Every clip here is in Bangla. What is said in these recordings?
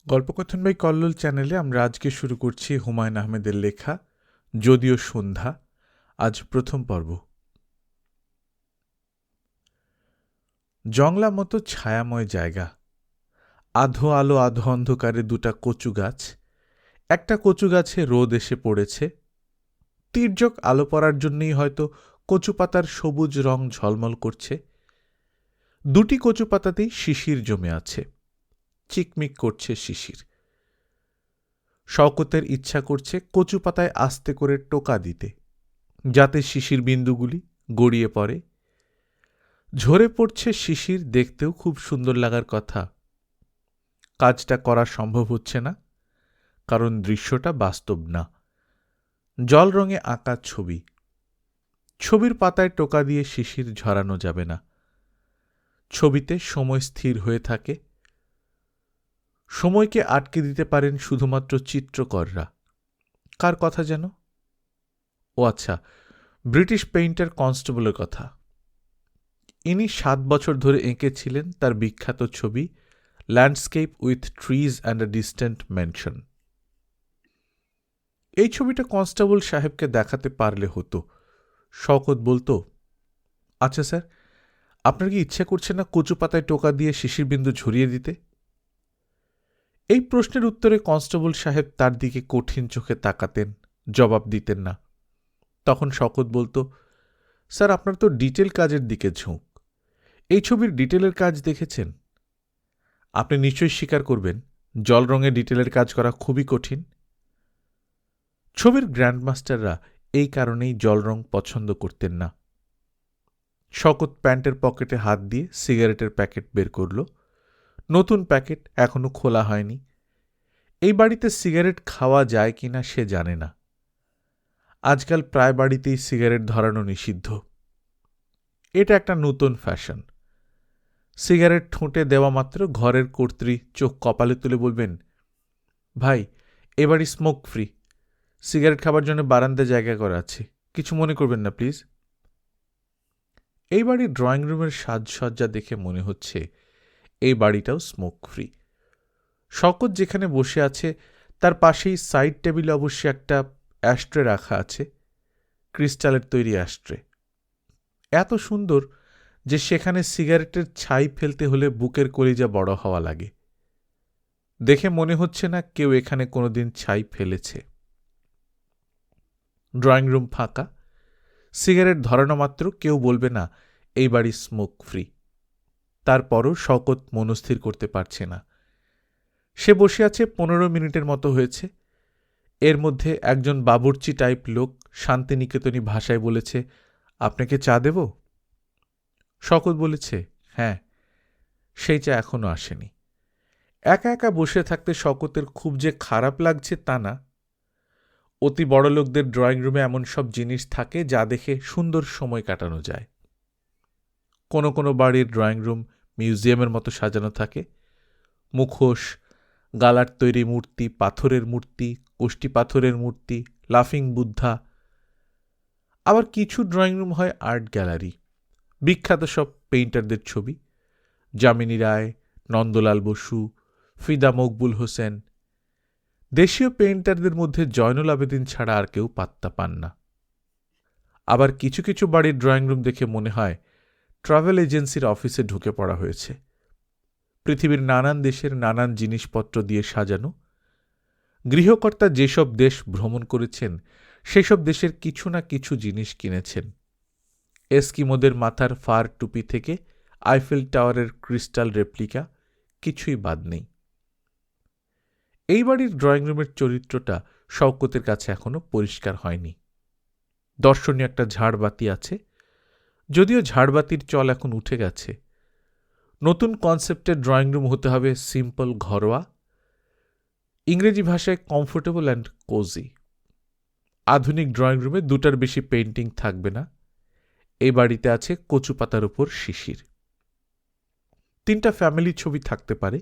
গল্পকথন বাই কল্লোল চ্যানেলে আমরা আজকে শুরু করছি হুমায়ুন আহমেদের লেখা যদিও সন্ধ্যা। আজ প্রথম পর্ব। জংলা মতো ছায়াময় জায়গা, আধো আলো আধো অন্ধকারে দুটা কচু গাছ। একটা কচু গাছে রোদ এসে পড়েছে, তির্যক আলো পড়ার জন্যই হয়তো কচু পাতার সবুজ রং ঝলমল করছে। দুটি কচু পাতাতেই শিশির জমে আছে, চিকমিক করছে শিশির। শওকতের ইচ্ছা করছে কচু পাতায় আস্তে করে টোকা দিতে, যাতে শিশির বিন্দুগুলি গড়িয়ে পড়ে। ঝরে পড়ছে শিশির, দেখতেও খুব সুন্দর লাগার কথা। কাজটা করা সম্ভব হচ্ছে না, কারণ দৃশ্যটা বাস্তব না, জল রঙে আঁকা ছবি। ছবির পাতায় টোকা দিয়ে শিশির ঝরানো যাবে না। ছবিতে সময় স্থির হয়ে থাকে। সময়কে আটকে দিতে পারেন শুধুমাত্র চিত্রকররা। কার কথা যেন? ও আচ্ছা, ব্রিটিশ পেইন্টার কনস্টেবলের কথা। ইনি 7 বছর ধরে এঁকেছিলেন তার বিখ্যাত ছবি landscape with trees and a distant mansion. এই ছবিটা কনস্টেবল সাহেবকে দেখাতে পারলে হতো। শওকত বলতো, আচ্ছা স্যার, আপনার কি ইচ্ছে করছে না কচু পাতায় টোকা দিয়ে শিশির বিন্দু ঝরিয়ে দিতে? এই প্রশ্নের উত্তরে কনস্টেবল সাহেব তার দিকে কঠিন চোখে তাকাতেন, জবাব দিতেন না। তখন শওকত বলতো, স্যার, আপনার তো ডিটেল কাজের দিকে ঝোঁক। এই ছবির ডিটেলের কাজ দেখেছেন? আপনি নিশ্চয়ই স্বীকার করবেন জল রঙে ডিটেলের কাজ করা খুবই কঠিন। ছবির গ্র্যান্ডমাস্টাররা এই কারণেই জল রং পছন্দ করতেন না। শওকত প্যান্টের পকেটে হাত দিয়ে সিগারেটের প্যাকেট বের করল। নতুন প্যাকেট, এখনো খোলা হয়নি। এই বাড়িতে সিগারেট খাওয়া যায় কিনা সে জানে না। আজকাল প্রায় বাড়িতেই সিগারেট ধরানো নিষিদ্ধ। এটা একটা নতুন ফ্যাশন। সিগারেট ঠোঁটে দেওয়া মাত্র ঘরের কর্ত্রী চোখ কপালে তুলে বলবেন, ভাই, এ বাড়ি স্মোক ফ্রি, সিগারেট খাবার জন্য বারান্দায় জায়গা করা আছে, কিছু মনে করবেন না প্লিজ। এই বাড়ির ড্রয়িং রুমের সাজসজ্জা দেখে মনে হচ্ছে এই বাড়িটাও স্মোক ফ্রি। শওকত যেখানে বসে আছে তার পাশেই সাইড টেবিলে অবশ্যই একটা অ্যাস্ট্রে রাখা আছে, ক্রিস্টালের তৈরি অ্যাস্ট্রে। এত সুন্দর যে সেখানে সিগারেটের ছাই ফেলতে হলে বুকের কলিজা বড় হওয়া লাগে। দেখে মনে হচ্ছে না কেউ এখানে কোনোদিন ছাই ফেলেছে। ড্রয়িং রুম ফাঁকা। সিগারেট ধরানো মাত্র কেউ বলবে না এই বাড়ি স্মোক ফ্রি। তারপরও শওকত মনস্থির করতে পারছে না। সে বসে আছে 15 মিনিটের মতো হয়েছে। এর মধ্যে একজন বাবুর্চি টাইপ লোক শান্তিনিকেতনী ভাষায় বলেছে, আপনাকে চা দেব? শওকত বলেছে, হ্যাঁ। সেই চা এখনো আসেনি। একা একা বসে থাকতে শওকতের খুব যে খারাপ লাগছে তা না। অতি বড় লোকদের ড্রয়িং রুমে এমন সব জিনিস থাকে যা দেখে সুন্দর সময় কাটানো যায়। কোনো কোনো বাড়ির ড্রয়িং রুম মিউজিয়ামের মতো সাজানো থাকে। মুখোশ, গালার তৈরি মূর্তি, পাথরের মূর্তি, কোষ্টি পাথরের মূর্তি, লাফিং বুদ্ধা। আবার কিছু ড্রয়িং রুম হয় আর্ট গ্যালারি, বিখ্যাত সব পেইন্টারদের ছবি, যামিনী রায়, নন্দলাল বসু, ফিদা মকবুল হোসেন। দেশীয় পেইন্টারদের মধ্যে জয়নুল আবেদিন ছাড়া আর কেউ পাত্তা পান না। আবার কিছু কিছু বাড়ির ড্রয়িং রুম দেখে মনে হয় ট্রাভেল এজেন্সির অফিসে ঢুকে পড়া হয়েছে। পৃথিবীর নানান দেশের নানান জিনিসপত্র দিয়ে সাজানো। গৃহকর্তা যেসব দেশ ভ্রমণ করেছেন সেসব দেশের কিছু না কিছু জিনিস কিনেছেন। এস্কিমোদের মাথার ফার টুপি থেকে আইফেল টাওয়ারের ক্রিস্টাল রেপ্লিকা, কিছুই বাদ নেই। এই বাড়ির ড্রয়িং রুমের চরিত্রটা শওকতের কাছে এখনো পরিষ্কার হয়নি। দর্শনীয় একটা ঝাড়বাতি আছে, যদিও ঝাড়বাতির চল এখন উঠে গেছে। নতুন কনসেপ্টের ড্রয়িং রুম হতে হবে সিম্পল, ঘরোয়া, ইংরেজি ভাষায় কমফোর্টেবল অ্যান্ড কোজি। আধুনিক ড্রয়িং রুমে দুটার বেশি পেইন্টিং থাকবে না। এই বাড়িতে আছে কচু পাতার উপর শিশির। 3টা ফ্যামিলি ছবি থাকতে পারে,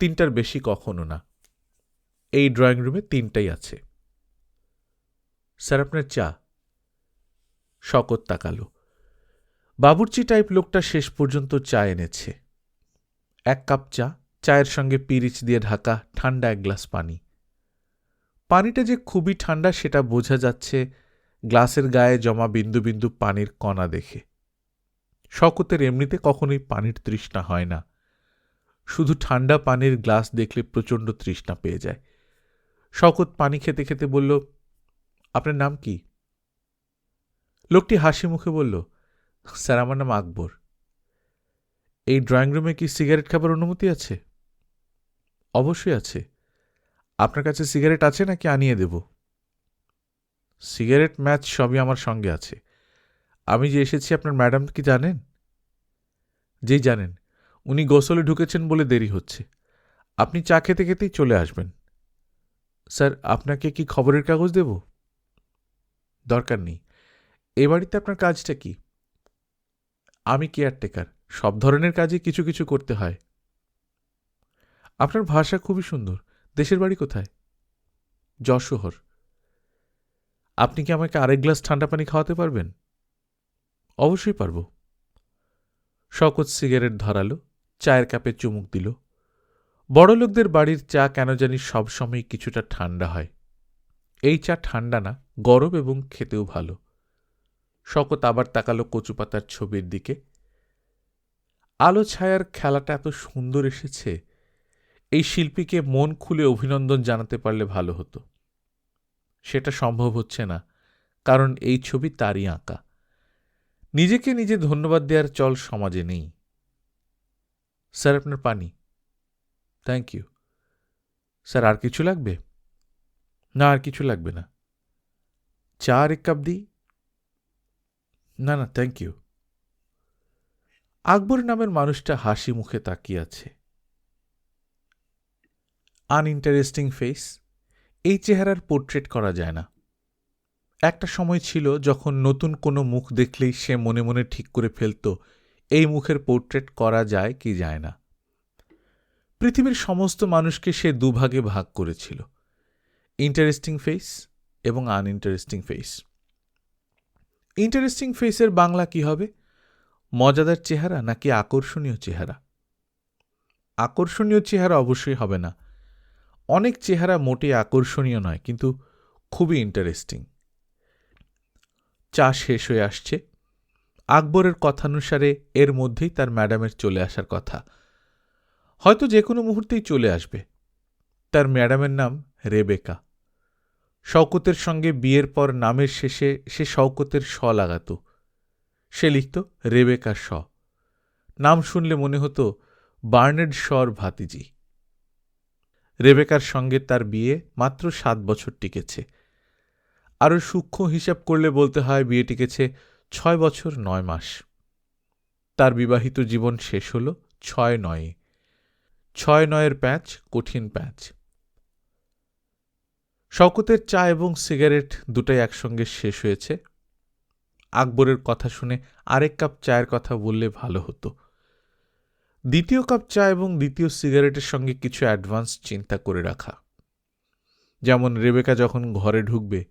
3টার বেশি কখনো না। এই ড্রয়িং রুমে 3টাই আছে। স্যার, আপনার চা? শওকত তাকালো। বাবুর্চি টাইপ লোকটা শেষ পর্যন্ত চা এনেছে। 1 কাপ চা, চায়ের সঙ্গে পিরিচ দিয়ে ঢাকা ঠান্ডা এক গ্লাস পানি। পানিটা যে খুবই ঠান্ডা সেটা বোঝা যাচ্ছে গ্লাসের গায়ে জমা বিন্দু বিন্দু পানির কণা দেখে। শওকতের এমনিতে কখনোই পানির তৃষ্ণা হয় না, শুধু ঠান্ডা পানির গ্লাস দেখলে প্রচণ্ড তৃষ্ণা পেয়ে যায়। শওকত পানি খেতে খেতে বলল, আপনার নাম কি? লোকটি হাসি মুখে বলল, স্যার আমার নাম আকবর। এই ড্রয়িং রুমে কি সিগারেট খাবার অনুমতি আছে? অবশ্যই আছে। আপনার কাছে সিগারেট আছে নাকি আনিয়ে দেব? সিগারেট, ম্যাচ সবই আমার সঙ্গে আছে। আমি যে এসেছি আপনার ম্যাডাম কি জানেন? যেই জানেন। উনি গোসলে ঢুকেছেন বলে দেরি হচ্ছে। আপনি চা খেতে খেতেই চলে আসবেন। স্যার আপনাকে কি খবরের কাগজ দেব? দরকার নেই। এ বাড়িতে আপনার কাজটা কি? আমি কেয়ারটেকার। সব ধরনের কাজই কিছু কিছু করতে হয়। আপনার ভাষা খুবই সুন্দর। দেশের বাড়ি কোথায়? যশোহর। আপনি কি আমাকে আরেক গ্লাস ঠান্ডা পানি খাওয়াতে পারবেন? অবশ্যই পারব। শওকত সিগারেট ধরালো, চায়ের কাপে চুমুক দিল। বড়লোকদের বাড়ির চা কেন জানি সবসময় কিছুটা ঠান্ডা হয়। এই চা ঠান্ডা না, গরম এবং খেতেও ভালো। শওকত আবার তাকালো কচুপাতার ছবির দিকে। আলো ছায়ার খেলাটা এত সুন্দর এসেছে, এই শিল্পীকে মন খুলে অভিনন্দন জানাতে পারলে ভালো হতো। সেটা সম্ভব হচ্ছে না, কারণ এই ছবি তারই আঁকা। নিজেকে নিজে ধন্যবাদ দেওয়ার চল সমাজে নেই। স্যার আপনার পানি। Thank you. স্যার আর কিছু লাগবে? না, আর কিছু লাগবে না। চা আর এক কাপ দিই? না না, থ্যাংক ইউ। আকবর নামের মানুষটা হাসি মুখে তাকিয়ে আছে। আনইন্টারেস্টিং ফেস, এই চেহারার পোর্ট্রেট করা যায় না। একটা সময় ছিল যখন নতুন কোনো মুখ দেখলেই সে মনে মনে ঠিক করে ফেলত এই মুখের পোর্ট্রেট করা যায় কি যায় না। পৃথিবীর সমস্ত মানুষকে সে দুভাগে ভাগ করেছিল, ইন্টারেস্টিং ফেস এবং আনইন্টারেস্টিং ফেস। ইন্টারেস্টিং ফেসের বাংলা কি হবে? মজাদার চেহারা নাকি আকর্ষণীয় চেহারা? আকর্ষণীয় চেহারা অবশ্যই হবে না। অনেক চেহারা মোটেই আকর্ষণীয় নয়, কিন্তু খুবই ইন্টারেস্টিং। চা শেষ হয়ে আসছে। আকবরের কথানুসারে এর মধ্যেই তার ম্যাডামের চলে আসার কথা। হয়তো যে কোনো মুহূর্তেই চলে আসবে। তার ম্যাডামের নাম রেবেকা। শওকতের সঙ্গে বিয়ের পর নামের শেষে সে শওকতের স লাগাত। সে লিখত রেবেকা শ। নাম শুনলে মনে হতো বার্নেড শর ভাতিজি। রেবেকার সঙ্গে তার বিয়ে মাত্র 7 বছর টিকেছে। আরও সূক্ষ্ম হিসাব করলে বলতে হয় বিয়ে টিকেছে 6 বছর 9 মাস। তার বিবাহিত জীবন শেষ হল 6-9-এ। 6-9-এর প্যাঁচ কঠিন প্যাঁচ। শওকতের চা এবং সিগারেট দুটাই একসঙ্গে শেষ হয়েছে। আকবরের কথা শুনে আরেক কাপ চায়ের কথা বললে ভালো হতো। দ্বিতীয় কাপ চা এবং দ্বিতীয় সিগারেটের সঙ্গে কিছু অ্যাডভান্স চিন্তা করে রাখা। যেমন রেবেকা যখন ঘরে ঢুকবে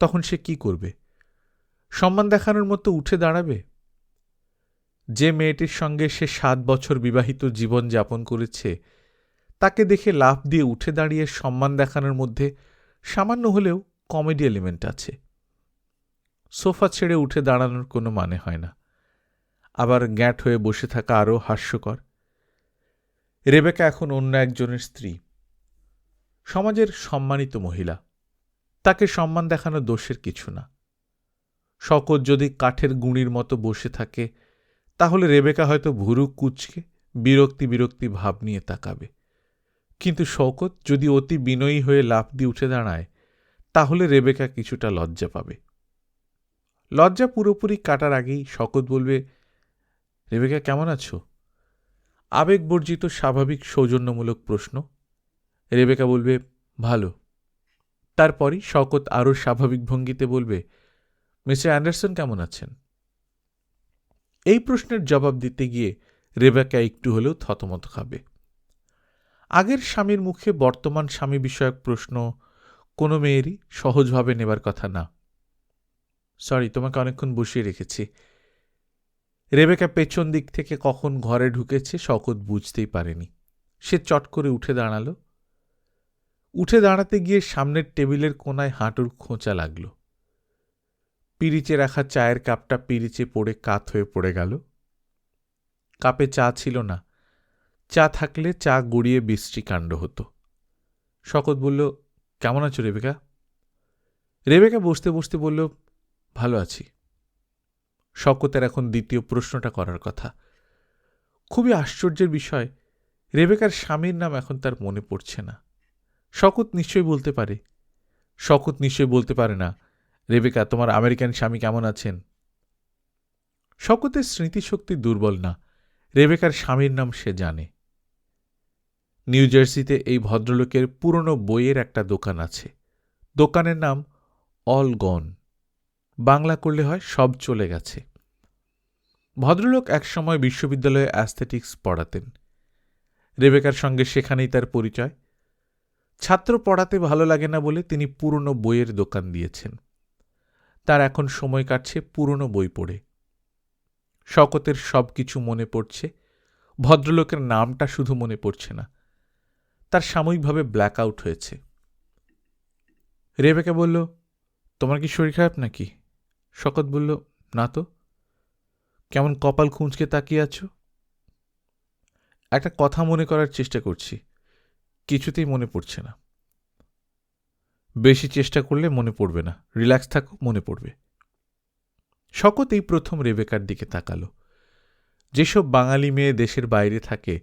তখন সে কি করবে? সম্মান দেখানোর মতো উঠে দাঁড়াবে? যে মেয়েটির সঙ্গে সে 7 বছর বিবাহিত জীবন যাপন করেছে, তাকে দেখে লাফ দিয়ে উঠে দাঁড়িয়ে সম্মান দেখানোর মধ্যে সামান্য হলেও কমেডি এলিমেন্ট আছে। সোফা ছেড়ে উঠে দাঁড়ানোর কোনো মানে হয় না। আবার গ্যাঁট হয়ে বসে থাকা আরও হাস্যকর। রেবেকা এখন অন্য একজনের স্ত্রী, সমাজের সম্মানিত মহিলা। তাকে সম্মান দেখানো দোষের কিছু না। শওকত যদি কাঠের গুঁড়ির মতো বসে থাকে, তাহলে রেবেকা হয়তো ভুরু কুঁচকে বিরক্তি বিরক্তি ভাব নিয়ে তাকাবে। কিন্তু শওকত যদি অতি বিনয়ী হয়ে লাফ দিয়ে উঠে দাঁড়ায়, তাহলে রেবেকা কিছুটা লজ্জা পাবে। লজ্জা পুরোপুরি কাটার আগেই শওকত বলবে, রেবেকা কেমন আছো? আবেগবর্জিত স্বাভাবিক সৌজন্যমূলক প্রশ্ন। রেবেকা বলবে, ভালো। তারপরই শওকত আরও স্বাভাবিক ভঙ্গিতে বলবে, মিস্টার অ্যান্ডারসন কেমন আছেন? এই প্রশ্নের জবাব দিতে গিয়ে রেবেকা একটু হলেও থতমত খাবে। আগের স্বামীর মুখে বর্তমান স্বামী বিষয়ক প্রশ্ন কোনো মেয়েরই সহজভাবে নেবার কথা না। সরি, তোমাকে অনেকক্ষণ বসিয়ে রেখেছি। রেবেকা পেছন দিক থেকে কখন ঘরে ঢুকেছে শওকত বুঝতেই পারেনি। সে চট করে উঠে দাঁড়াল। উঠে দাঁড়াতে গিয়ে সামনের টেবিলের কোনায় হাঁটুর খোঁচা লাগল। পিরিচে রাখা চায়ের কাপটা পিরিচে পড়ে কাত হয়ে পড়ে গেল। কাপে চা ছিল না। চা থাকলে চা গড়িয়ে বিশ্রী কাণ্ড হতো। শকত বলল, কেমন আছো রেবেকা? রেবেকা বসতে বসতে বলল, ভালো আছি। শকতের এখন দ্বিতীয় প্রশ্নটা করার কথা। খুবই আশ্চর্যের বিষয়, রেবেকার স্বামীর নাম এখন তার মনে পড়ছে না। শকত নিশ্চয়ই বলতে পারে। শকত নিশ্চয়ই বলতে পারে না, রেবেকা, তোমার আমেরিকান স্বামী কেমন আছেন? শকতের স্মৃতিশক্তি দুর্বল না। রেবেকার স্বামীর নাম সে জানে। নিউ জার্সিতে এই ভদ্রলোকের পুরনো বইয়ের একটা দোকান আছে। দোকানের নাম অল গন। বাংলা করলে হয় সব চলে গেছে। ভদ্রলোক একসময় বিশ্ববিদ্যালয়ে অ্যাস্থেটিক্স পড়াতেন। রেবেকার সঙ্গে সেখানেই তার পরিচয়। ছাত্র পড়াতে ভালো লাগে না বলে তিনি পুরনো বইয়ের দোকান দিয়েছেন। তার এখন সময় কাটছে পুরনো বই পড়ে। শকতের সব কিছু মনে পড়ছে, ভদ্রলোকের নামটা শুধু মনে পড়ছে না। তার সাময়িকভাবে ব্ল্যাক আউট হয়েছে। রেবেকা বলল, তোমার কি শরীর খারাপ নাকি? শকত বলল, না তো। কেমন কপাল খুঁজকে তাকিয়ে আছো? একটা কথা মনে করার চেষ্টা করছি, কিছুতেই মনে পড়ছে না। বেশি চেষ্টা করলে মনে পড়বে না, রিল্যাক্স থাকো, মনে পড়বে। শকত এই প্রথম রেবেকার দিকে তাকালো। যেসব বাঙালি মেয়ে দেশের বাইরে থাকে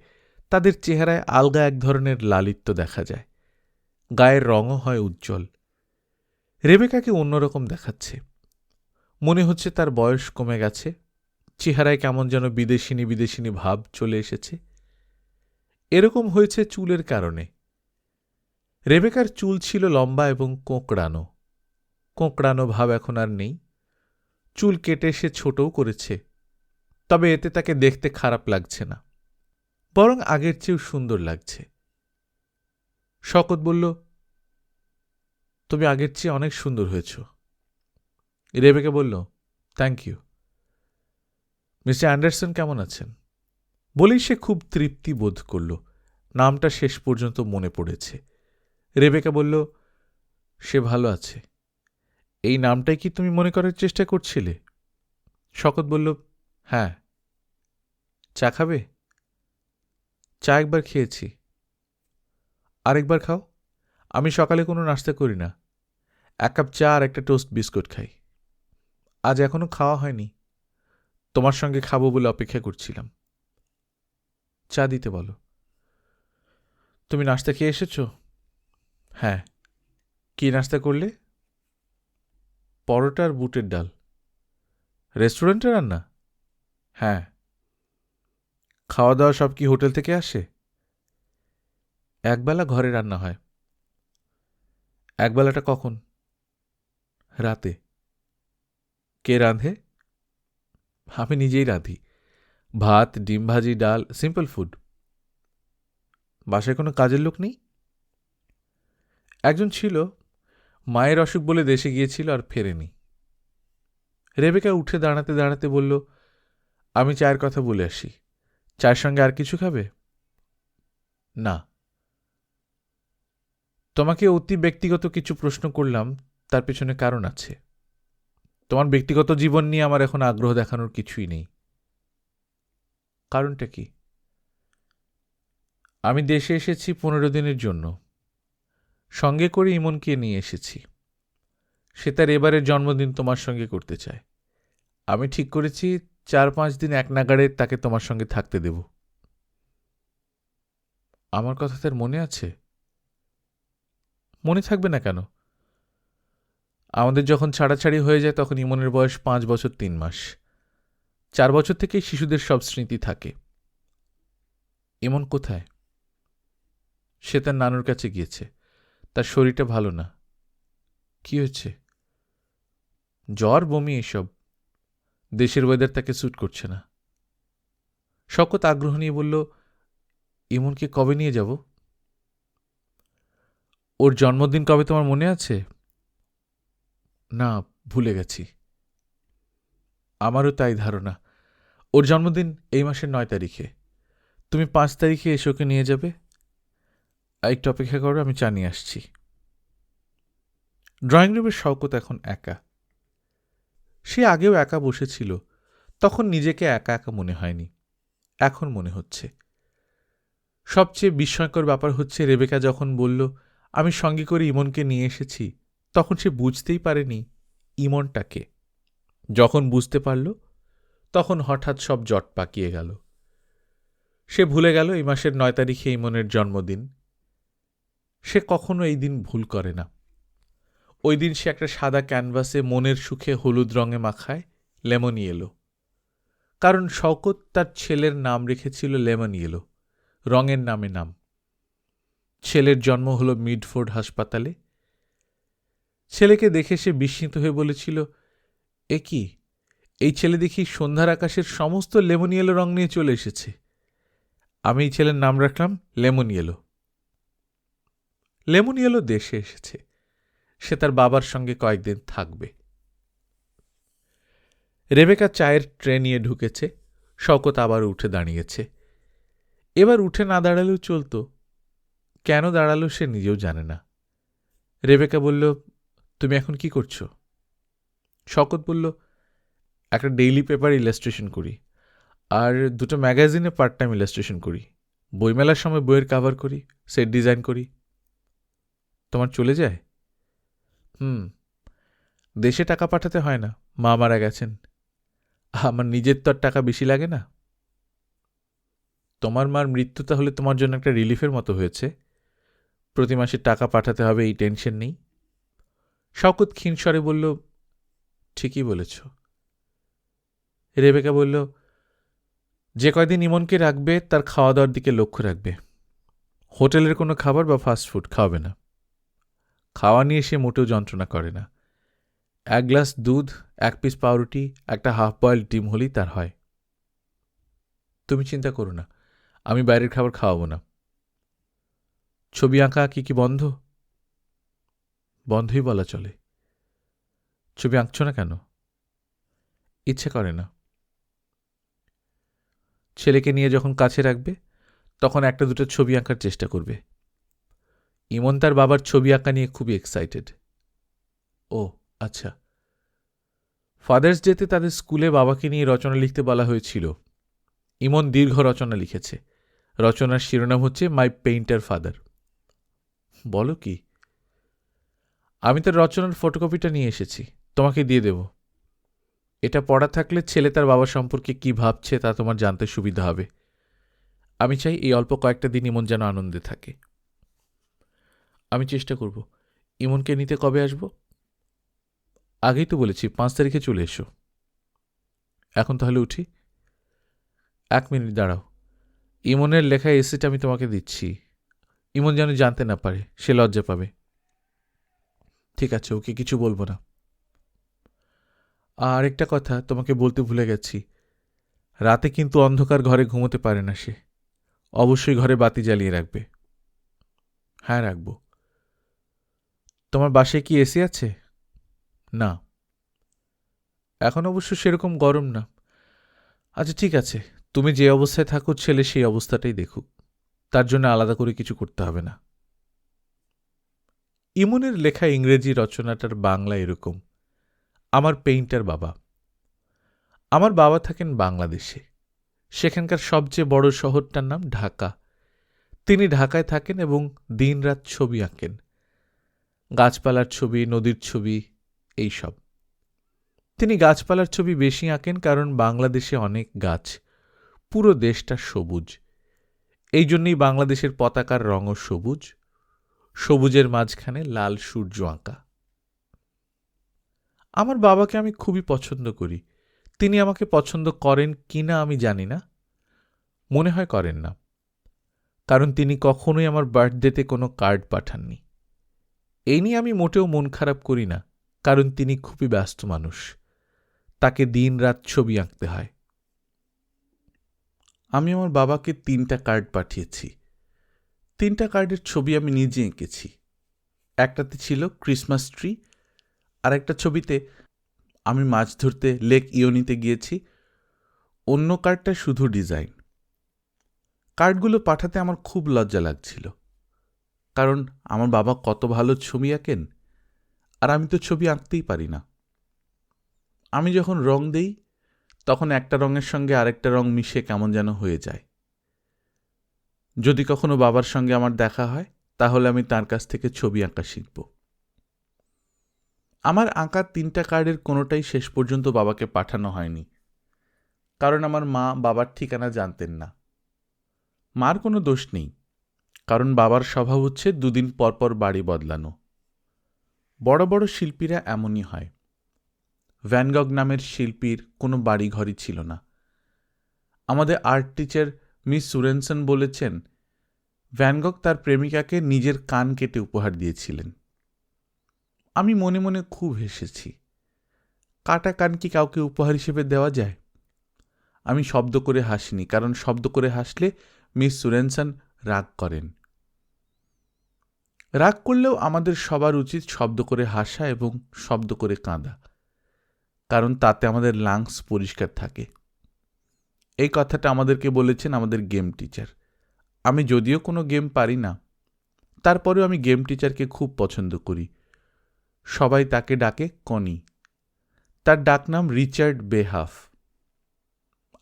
তাদের চেহারায় আলগা এক ধরনের লালিত্য দেখা যায়, গায়ের রঙও হয় উজ্জ্বল। রেবেকাকে অন্যরকম দেখাচ্ছে। মনে হচ্ছে তার বয়স কমে গেছে, চেহারায় কেমন যেন বিদেশিনী বিদেশিনী ভাব চলে এসেছে। এরকম হয়েছে চুলের কারণে। রেবেকার চুল ছিল লম্বা এবং কোঁকড়ানো। কোঁকড়ানো ভাব এখন আর নেই। চুল কেটে সে ছোটও করেছে, তবে এতে তাকে দেখতে খারাপ লাগছে না, বরং আগের চেয়েও সুন্দর লাগছে। শকত বলল, তুমি আগের চেয়ে অনেক সুন্দর হয়েছ। রেবেকা বলল, থ্যাংক ইউ। মিস্টার অ্যান্ডারসন কেমন আছেন? বলেই সে খুব তৃপ্তি বোধ করল। নামটা শেষ পর্যন্ত মনে পড়েছে। রেবেকা বলল, সে ভালো আছে। এই নামটাই কি তুমি মনে করার চেষ্টা করছিলে? শকত বলল, হ্যাঁ। চা খাবে? চা একবার খেয়েছি। আরেকবার খাও। আমি সকালে কোনো নাস্তা করি না। এক কাপ চা আর একটা টোস্ট বিস্কুট খাই। আজ এখনো খাওয়া হয়নি, তোমার সঙ্গে খাবো বলে অপেক্ষা করছিলাম। চা দিতে বলো। তুমি নাস্তা খেয়ে এসেছ? হ্যাঁ। কি নাস্তা করলে? পরোটা আর বুটের ডাল। রেস্টুরেন্টে রান্না? হ্যাঁ। খাওয়া দাওয়া সব কি হোটেল থেকে আসে? একবেলা ঘরে রান্না হয়। একবেলাটা কখন? রাতে। কে রাঁধে? আমি নিজেই রাঁধি। ভাত, ডিম ভাজি, ডাল, সিম্পল ফুড। বাসায় কোনো কাজের লোক নেই? একজন ছিল, মায়ের অসুখ বলে দেশে গিয়েছিল আর ফেরেনি। রেবেকা উঠে দাঁড়াতে দাঁড়াতে বলল, আমি চায়ের কথা বলে আসি। চায়ের সঙ্গে আর কিছু খাবে? না। তোমাকে অতি ব্যক্তিগত কিছু প্রশ্ন করলাম, তার পেছনে কারণ আছে। তোমার ব্যক্তিগত জীবন নিয়ে আমার এখন আগ্রহ দেখানোর কিছুই নেই। কারণটা কি? আমি দেশে এসেছি 15 দিনের জন্য। সঙ্গে করে ইমনকে নিয়ে এসেছি। সে তার এবারের জন্মদিন তোমার সঙ্গে করতে চায়। আমি ঠিক করেছি 4-5 দিন এক নাগাড়ে তাকে তোমার সঙ্গে থাকতে দেব। আমার কথা তার মনে আছে? মনে থাকবে না কেন? আমাদের যখন ছাড়াছাড়ি হয়ে যায় তখন ইমনের বয়স 5 বছর 3 মাস। 4 বছর থেকেই শিশুদের সব স্মৃতি থাকে। ইমন কোথায়? সে তার নানুর কাছে গিয়েছে। তার শরীরটা ভালো না। কি হয়েছে? জ্বর, বমি, এসব। দেশের ওয়েদার তাকে স্যুট করছে না। শকত আগ্রহ নিয়ে বলল, ইমনকে কবে নিয়ে যাব? ওর জন্মদিন কবে তোমার মনে আছে? না, ভুলে গেছি। আমারও তাই ধারণা। ওর জন্মদিন এই মাসের 9 তারিখে। তুমি 5 তারিখে এসে ওকে নিয়ে যাবে। একটু অপেক্ষা করো, আমি চা নিয়ে আসছি। ড্রয়িং রুমের শওকত এখন একা। সে আগেও একা বসেছিল, তখন নিজেকে একা একা মনে হয়নি, এখন মনে হচ্ছে। সবচেয়ে বিস্ময়কর ব্যাপার হচ্ছে, রেবেকা যখন বলল আমি সঙ্গে করে ইমনকে নিয়ে এসেছি, তখন সে বুঝতেই পারেনি ইমনটাকে। যখন বুঝতে পারল, তখন হঠাৎ সব জট পাকিয়ে গেল। সে ভুলে গেল এই মাসের 9 তারিখে ইমনের জন্মদিন। সে কখনো এই দিন ভুল করে না। ওই দিন সে একটা সাদা ক্যানভাসে মনের সুখে হলুদ রঙে মাখায় লেমন ইয়েলো, কারণ শওকত তার ছেলের নাম রেখেছিল লেমন ইয়েলো, রঙের নামে নাম। ছেলের জন্ম হল মিডফোর্ড হাসপাতালে। ছেলেকে দেখে সে বিস্মিত হয়ে বলেছিল, এ কি, এই ছেলে দেখি সন্ধ্যার আকাশের সমস্ত লেমন ইয়েলো রং নিয়ে চলে এসেছে। আমি এই ছেলের নাম রাখলাম লেমন ইয়েলো। লেমন ইয়েলো দেশে এসেছে, সে তার বাবার সঙ্গে কয়েকদিন থাকবে। রেবেকা চায়ের ট্রে নিয়ে ঢুকেছে, শওকত আবার উঠে দাঁড়িয়েছে। এবার উঠে না দাঁড়ালেও চলত, কেন দাঁড়ালো সে নিজেও জানে না। রেবেকা বলল, তুমি এখন কি করছো? শওকত বলল, একটা ডেইলি পেপার ইলাস্ট্রেশন করি, আর 2টো ম্যাগাজিনে পার্ট টাইম ইলাস্ট্রেশন করি, বইমেলার সময় বইয়ের কাভার করি, সেট ডিজাইন করি। তোমার চলে যায়? দেশে টাকা পাঠাতে হয় না, মা মারা গেছেন। আমার নিজের তো আর টাকা বেশি লাগে না। তোমার মার মৃত্যু তাহলে তোমার জন্য একটা রিলিফের মতো হয়েছে। প্রতি মাসে টাকা পাঠাতে হবে, এই টেনশন নেই। শওকত ক্ষীণস্বরে বলল, ঠিকই বলেছ। রেবেকা বলল, যে কয়দিন ইমনকে রাখবে তার খাওয়া দাওয়ার দিকে লক্ষ্য রাখবে। হোটেলের কোনো খাবার বা ফাস্টফুড খাওয়াবে না। খাওয়া নিয়ে সে মোটেও যন্ত্রণা করে না। 1 গ্লাস দুধ, 1 পিস পাউরুটি, একটা হাফ বয়েলড ডিম হলেই তার হয়। তুমি চিন্তা করো না, আমি বাইরের খাবার খাওয়াবো না। ছবি আঁকা কি বন্ধ? বন্ধই বলা চলে। ছবি আঁকছ না কেন? ইচ্ছে করে না। ছেলেকে নিয়ে যখন কাছে রাখবে, তখন 1-2 ছবি আঁকার চেষ্টা করবে। ইমন তার বাবার ছবি আঁকা নিয়ে খুবই এক্সাইটেড। ও আচ্ছা, ফাদার্স ডেতে তাদের স্কুলে বাবাকে নিয়ে রচনা লিখতে বলা হয়েছিল। ইমন দীর্ঘ রচনা লিখেছে। রচনার শিরোনাম হচ্ছে মাই পেইন্টার ফাদার। বলো কি? আমি তার রচনার ফটোকপিটা নিয়ে এসেছি, তোমাকে দিয়ে দেব। এটা পড়া থাকলে ছেলে তার বাবা সম্পর্কে কি ভাবছে তা তোমার জানতে সুবিধা হবে। আমি চাই এই অল্প কয়েকটা দিন ইমন যেন আনন্দে থাকে। আমি চেষ্টা করব। ইমনকে নিতে কবে আসব? আগেই তো বলেছি 5 তারিখে চলে এসো। এখন তাহলে উঠি? 1 মিনিট দাঁড়াও, ইমনের লেখা এসেটা আমি তোমাকে দিচ্ছি। ইমন যেন জানতে না পারে, সে লজ্জা পাবে। ঠিক আছে, ওকে কিছু বলবো না। আর একটা কথা তোমাকে বলতে ভুলে গেছি, রাতে কিন্তু অন্ধকার ঘরে ঘুমোতে পারে না সে। অবশ্যই ঘরে বাতি জ্বালিয়ে রাখবে। হ্যাঁ, রাখব। তোমার বাসায় কি এসি আছে? না, এখন অবশ্য সেরকম গরম না। আচ্ছা ঠিক আছে, তুমি যে অবস্থায় থাকো ছেলে সেই অবস্থাটাই দেখুক, তার জন্য আলাদা করে কিছু করতে হবে না। ইমনের লেখা ইংরেজি রচনাটার বাংলা এরকম, আমার পেইন্টার বাবা। আমার বাবা থাকেন বাংলাদেশে, সেখানকার সবচেয়ে বড় শহরটার নাম ঢাকা। তিনি ঢাকায় থাকেন এবং দিনরাত ছবি আঁকেন, গাছপালার ছবি, নদীর ছবি, এইসব। তিনি গাছপালার ছবি বেশি আঁকেন কারণ বাংলাদেশে অনেক গাছ, পুরো দেশটা সবুজ। এই জন্যই বাংলাদেশের পতাকার রঙও সবুজ, সবুজের মাঝখানে লাল সূর্য আঁকা। আমার বাবাকে আমি খুবই পছন্দ করি। তিনি আমাকে পছন্দ করেন কিনা আমি জানি না, মনে হয় করেন না, কারণ তিনি কখনোই আমার বার্থডেতে কোনো কার্ড পাঠাননি। এই নিয়ে আমি মোটেও মন খারাপ করি না, কারণ তিনি খুবই ব্যস্ত মানুষ, তাকে দিনরাত ছবি আঁকতে হয়। আমি আমার বাবাকে 3টা কার্ড পাঠিয়েছি। 3টা কার্ডের ছবি আমি নিজে এঁকেছি। একটাতে ছিল ক্রিসমাস ট্রি, আর একটা ছবিতে আমি মাছ ধরতে লেক ইয়োনিতে গিয়েছি। অন্য কার্ডটা শুধু ডিজাইন। কার্ডগুলো পাঠাতে আমার খুব লজ্জা লাগছিল। কারণ আমার বাবা কত ভালো ছবি আঁকেন, আর আমি তো ছবি আঁকতেই পারি না। আমি যখন রং দেই তখন একটা রঙের সঙ্গে আরেকটা রং মিশে কেমন যেন হয়ে যায়। যদি কখনো বাবার সঙ্গে আমার দেখা হয় তাহলে আমি তার কাছ থেকে ছবি আঁকা শিখব। আমার আঁকা 3টা কার্ডের কোনোটাই শেষ পর্যন্ত বাবাকে পাঠানো হয়নি, কারণ আমার মা বাবার ঠিকানা জানতেন না। মার কোনো দোষ নেই, কারণ বাবার স্বভাব হচ্ছে 2 দিন পর পর বাড়ি বদলানো। বড় বড় শিল্পীরা এমনই হয়। ভ্যান গগ নামের শিল্পীর কোনো বাড়িঘরই ছিল না। আমাদের আর্ট টিচার মিস সুরেনসন বলেছেন, ভ্যান গগ তার প্রেমিকাকে নিজের কান কেটে উপহার দিয়েছিলেন। আমি মনে মনে খুব হেসেছি। কাটা কান কি কাউকে উপহার হিসেবে দেওয়া যায়? আমি শব্দ করে হাসিনি, কারণ শব্দ করে হাসলে মিস সুরেনসন রাগ করেন। রাগ করলেও আমাদের সবার উচিত শব্দ করে হাসা এবং শব্দ করে কাঁদা, কারণ তাতে আমাদের লাংস পরিষ্কার থাকে। এই কথাটা আমাদেরকে বলেছেন আমাদের গেম টিচার। আমি যদিও কোনো গেম পারি না, তারপরেও আমি গেম টিচারকে খুব পছন্দ করি। সবাই তাকে ডাকে কনি। তার ডাকনাম রিচার্ড বেহাফ।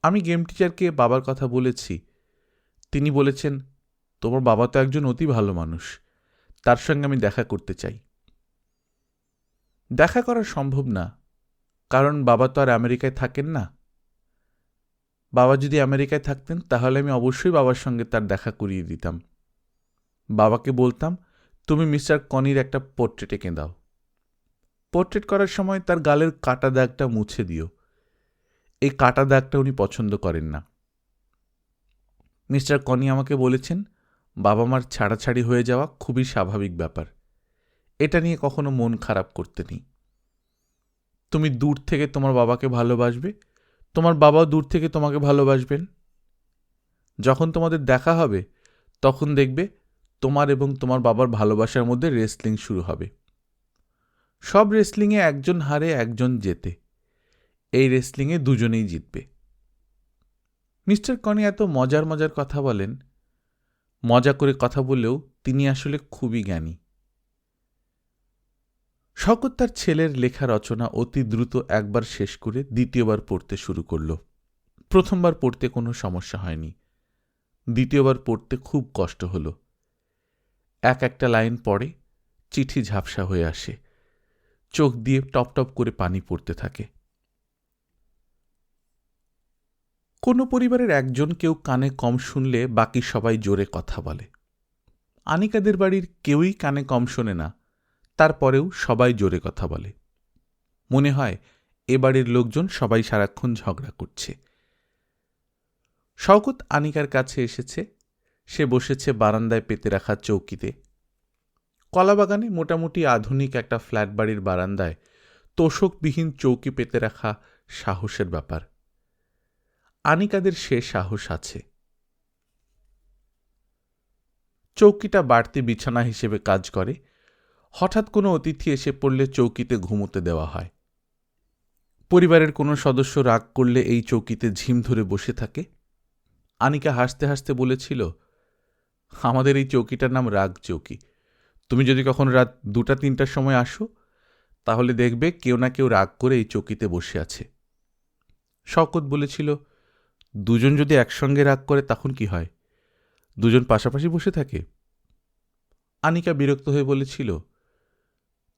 আমি গেম টিচারকে বাবার কথা বলেছি। তিনি বলেছেন, তোমার বাবা তো একজন অতি ভালো মানুষ, তার সঙ্গে আমি দেখা করতে চাই। দেখা করা সম্ভব না, কারণ বাবা তো আর আমেরিকায় থাকেন না। বাবা যদি আমেরিকায় থাকতেন তাহলে আমি অবশ্যই বাবার সঙ্গে তার দেখা করিয়ে দিতাম। বাবাকে বলতাম, তুমি মিস্টার কনির একটা পোর্ট্রেট এঁকে দাও। পোর্ট্রেট করার সময় তার গালের কাটা দাগটা মুছে দিও। এই কাটা দাগটা উনি পছন্দ করেন না। মিস্টার কনি আমাকে বলেছেন, বাবা মার ছাড়াছাড়ি হয়ে যাওয়া খুবই স্বাভাবিক ব্যাপার, এটা নিয়ে কখনো মন খারাপ করতে নেই। তুমি দূর থেকে তোমার বাবাকে ভালোবাসবে, তোমার বাবাও দূর থেকে তোমাকে ভালোবাসবেন। যখন তোমাদের দেখা হবে তখন দেখবে তোমার এবং তোমার বাবার ভালোবাসার মধ্যে রেসলিং শুরু হবে। সব রেসলিংয়ে একজন হারে একজন জেতে, এই রেসলিংয়ে দুজনেই জিতবে। মিস্টার কনি এত মজার মজার কথা বলেন। মজা করে কথা বললেও তিনি আসলে খুবই জ্ঞানী। শওকত তার ছেলের লেখা রচনা অতি দ্রুত একবার শেষ করে দ্বিতীয়বার পড়তে শুরু করল। প্রথমবার পড়তে কোনো সমস্যা হয়নি, দ্বিতীয়বার পড়তে খুব কষ্ট হল। একটা লাইন পড়ে, চিঠি ঝাপসা হয়ে আসে, চোখ দিয়ে টপ টপ করে পানি পড়তে থাকে। কোনো পরিবারের একজন কেউ কানে কম শুনলে বাকি সবাই জোরে কথা বলে। আনিকাদের বাড়ির কেউই কানে কম শোনে না, তারপরেও সবাই জোরে কথা বলে। মনে হয় এ বাড়ির লোকজন সবাই সারাক্ষণ ঝগড়া করছে। শওকত আনিকার কাছে এসেছে। সে বসেছে বারান্দায় পেতে রাখা চৌকিতে। কলাবাগানে মোটামুটি আধুনিক একটা ফ্ল্যাট বাড়ির বারান্দায় তোষকবিহীন চৌকি পেতে রাখা সাহসের ব্যাপার। আনিকাদের সে সাহস আছে। চৌকিটা বাড়তি বিছানা হিসেবে কাজ করে। হঠাৎ কোনো অতিথি এসে পড়লে চৌকিতে ঘুমোতে দেওয়া হয়। পরিবারের কোনো সদস্য রাগ করলে এই চৌকিতে ঝিম ধরে বসে থাকে। আনিকা হাসতে হাসতে বলেছিল, আমাদের এই চৌকিটার নাম রাগ চৌকি। তুমি যদি কখনো রাত 2টা-3টার সময় আসো তাহলে দেখবে কেউ না কেউ রাগ করে এই চৌকিতে বসে আছে। শওকত বলেছিল, দুজন যদি একসঙ্গে রাগ করে তখন কি হয়? দুজন পাশাপাশি বসে থাকে? আনিকা বিরক্ত হয়ে বলেছিল,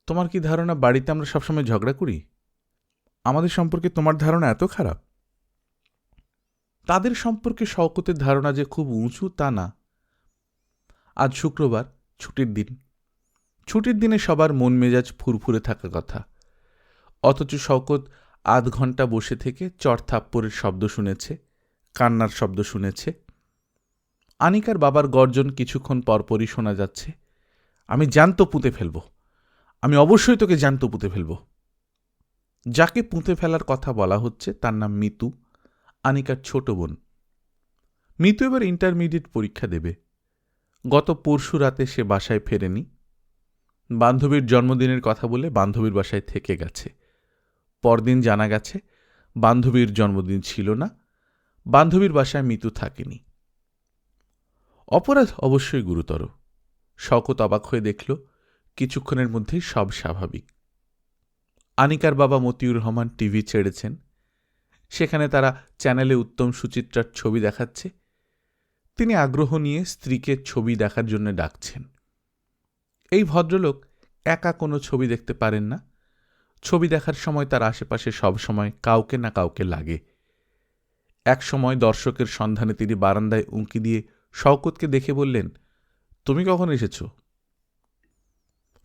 তোমার কি ধারণা বাড়িতে আমরা সবসময় ঝগড়া করি? আমাদের সম্পর্কে তোমার ধারণা এত খারাপ? তাদের সম্পর্কে শওকতের ধারণা যে খুব উঁচু তা না। আজ শুক্রবার, ছুটির দিন। ছুটির দিনে সবার মন মেজাজ ফুরফুরে থাকা কথা, অথচ শওকত আধ ঘন্টা বসে থেকে চড়থাপ্পড়ের শব্দ শুনেছে, কান্নার শব্দ শুনেছে। আনিকার বাবার গর্জন কিছুক্ষণ পরপরই শোনা যাচ্ছে, আমি জ্যান্ত পুঁতে ফেলব, আমি অবশ্যই তোকে জ্যান্ত পুঁতে ফেলব। যাকে পুঁতে ফেলার কথা বলা হচ্ছে তার নাম মিতু, আনিকার ছোট বোন। মিতু এবার ইন্টারমিডিয়েট পরীক্ষা দেবে। গত পরশু রাতে সে বাসায় ফেরেনি। বান্ধবীর জন্মদিনের কথা বলে বান্ধবীর বাসায় থেকে গেছে। পরদিন জানা গেছে বান্ধবীর জন্মদিন ছিল না, বান্ধবীর বাসায় মিতু থাকেনি। অপরাধ অবশ্যই গুরুতর। শওকত অবাক হয়ে দেখল কিছুক্ষণের মধ্যেই সব স্বাভাবিক। আনিকার বাবা মতিউর রহমান টিভি ছেড়েছেন। সেখানে তারা চ্যানেলে উত্তম সুচিত্রার ছবি দেখাচ্ছে। তিনি আগ্রহ নিয়ে স্ত্রীকে ছবি দেখার জন্য ডাকছেন। এই ভদ্রলোক একা কোনো ছবি দেখতে পারেন না। ছবি দেখার সময় তার আশেপাশে সব সময় কাউকে না কাউকে লাগে। এক সময় দর্শকের সন্ধানে তিনি বারান্দায় উঁকি দিয়ে শওকতকে দেখে বললেন, তুমি কখন এসেছ?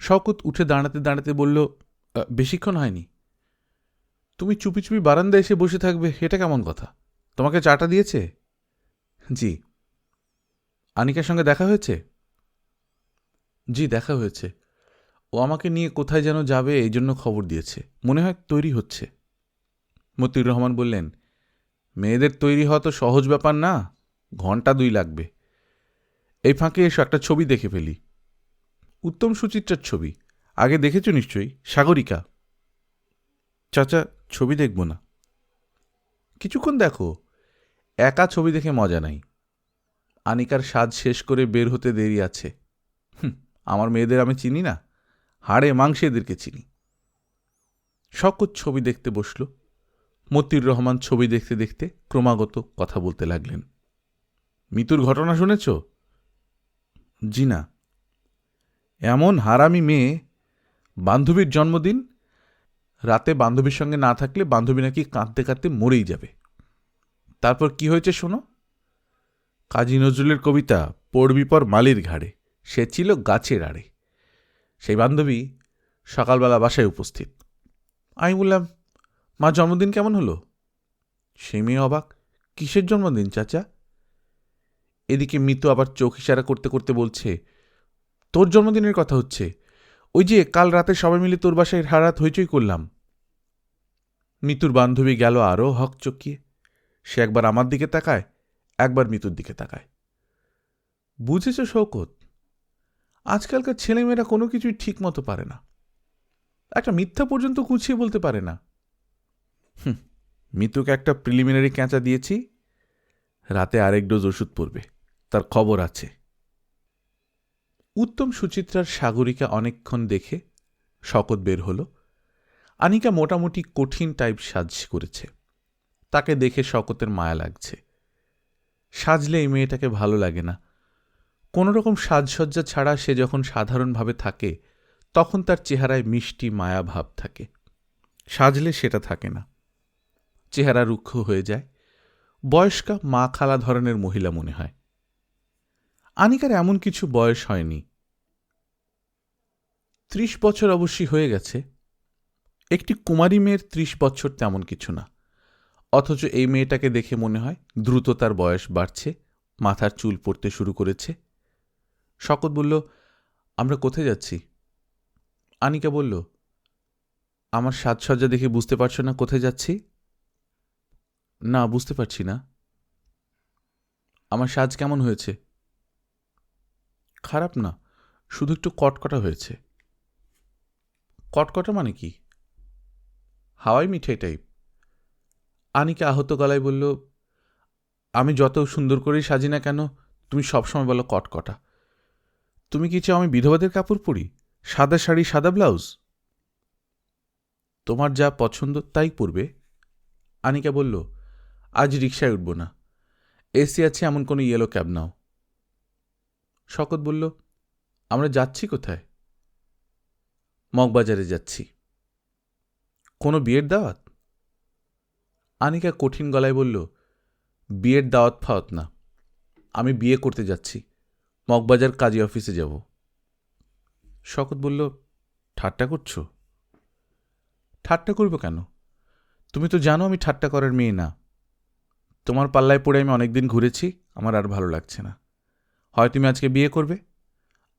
শওকত উঠে দাঁড়াতে দাঁড়াতে বলল, বেশিক্ষণ হয়নি। তুমি চুপি চুপি বারান্দায় এসে বসে থাকবে, এটা কেমন কথা? তোমাকে চাটা দিয়েছে? জি। আনিকার সঙ্গে দেখা হয়েছে? জি, দেখা হয়েছে। ও আমাকে নিয়ে কোথায় যেন যাবে, এই জন্য খবর দিয়েছে। মনে হয় তৈরি হচ্ছে। মতিউর রহমান বললেন, মেয়েদের তৈরি হওয়া তো সহজ ব্যাপার না, ঘণ্টা 2 লাগবে। এই ফাঁকে এসো, একটা ছবি দেখে ফেলি। উত্তম সুচিত্রার ছবি? আগে দেখেছ নিশ্চয়ই, সাগরিকা। চাচা, ছবি দেখব না। কিছুক্ষণ দেখো, একা ছবি দেখে মজা নাই। আনিকার সাজ শেষ করে বের হতে দেরি আছে। আমার মেয়েদের আমি চিনি না, হাড়ে মাংসে এদেরকে চিনি। শওকত ছবি দেখতে বসল। মতিউর রহমান ছবি দেখতে দেখতে ক্রমাগত কথা বলতে লাগলেন। মিতুর ঘটনা শুনেছ? জি না। এমন হারামি মেয়ে, বান্ধবীর জন্মদিন, রাতে বান্ধবীর সঙ্গে না থাকলে বান্ধবী নাকি কাঁদতে কাঁদতে মরেই যাবে। তারপর কি হয়েছে শোনো। কাজী নজরুলের কবিতা পড়বি পর মালির ঘাড়ে, সে ছিল গাছের আড়ে। সেই বান্ধবী সকালবেলা বাসায় উপস্থিত। আমি বললাম, মা জন্মদিন কেমন হলো? সে মেয়ে অবাক, কিসের জন্মদিন চাচা? এদিকে মিতু আবার চোখ ইশারা করতে করতে বলছে, তোর জন্মদিনের কথা হচ্ছে। ওই যে কাল রাতে সবাই মিলে তোর বাসায় হারাত হইচই করলাম। মিতুর বান্ধবী গেল আরও হকচকিয়ে। সে একবার আমার দিকে তাকায়, একবার মিতুর দিকে তাকায়। বুঝেছ শওকত, আজকালকার ছেলেমেয়েরা কোনো কিছুই ঠিক মতো পারে না। একটা মিথ্যা পর্যন্ত গুছিয়ে বলতে পারে না। মিতুকে একটা প্রিলিমিনারি ক্যাঁচা দিয়েছি, রাতে আরেক ডোজ ওষুধ পড়বে, তার খবর আছে। উত্তম সুচিত্রার সাগরিকা অনেকক্ষণ দেখে শওকত বের হল। আনিকা মোটামুটি কঠিন টাইপ সাজ করেছে। তাকে দেখে শওকতের মায়া লাগছে। সাজলে এই মেয়েটাকে ভালো লাগে না। কোনো রকম সাজসজ্জা ছাড়া সে যখন সাধারণভাবে থাকে তখন তার চেহারায় মিষ্টি মায়া ভাব থাকে। সাজলে সেটা থাকে না, চেহারা রুক্ষ হয়ে যায়। বয়স্কা মা খালা ধরনের মহিলা মনে হয়। আনিকার এমন কিছু বয়স হয়নি, 30 বছর অবশ্যই হয়ে গেছে। একটি কুমারী মেয়ের 30 বছর তেমন কিছু না। অথচ এই মেয়েটাকে দেখে মনে হয় দ্রুত তার বয়স বাড়ছে, মাথার চুল পড়তে শুরু করেছে। শওকত বলল, আমরা কোথায় যাচ্ছি? আনিকা বলল, আমার সাজসজ্জা দেখে বুঝতে পারছো না কোথায় যাচ্ছি? না, বুঝতে পারছি না। আমার সাজ কেমন হয়েছে? খারাপ না, শুধু একটু কটকটা হয়েছে। কটকটা মানে কি? হাওয়াই মিঠাই টাইপ। আনিকা আহত গলায় বলল, আমি যত সুন্দর করেই সাজি না কেন, তুমি সবসময় বলো কটকটা। তুমি কি চাও আমি বিধবাদের কাপড় পরি, সাদা শাড়ি সাদা ব্লাউজ? তোমার যা পছন্দ তাই পরবে। আনিকা বলল, আজ রিকশায় উঠব না, এসি আছে এমন কোনো ইয়েলো ক্যাব নাও। শওকত বলল, আমরা যাচ্ছি কোথায়? মগবাজারে যাচ্ছি। কোনো বিয়ের দাওয়াত? আনিকা কঠিন গলায় বলল, বিয়ের দাওয়াত ফাওয়াত না, আমি বিয়ে করতে যাচ্ছি, মগবাজার কাজী অফিসে যাব। শওকত বলল, ঠাট্টা করছো? ঠাট্টা করব কেন? তুমি তো জানো আমি ঠাট্টা করার মেয়ে না। তোমার পাল্লায় পড়ে আমি অনেকদিন ঘুরেছি, আমার আর ভালো লাগছে না। হয় তুমি আজকে বিয়ে করবে,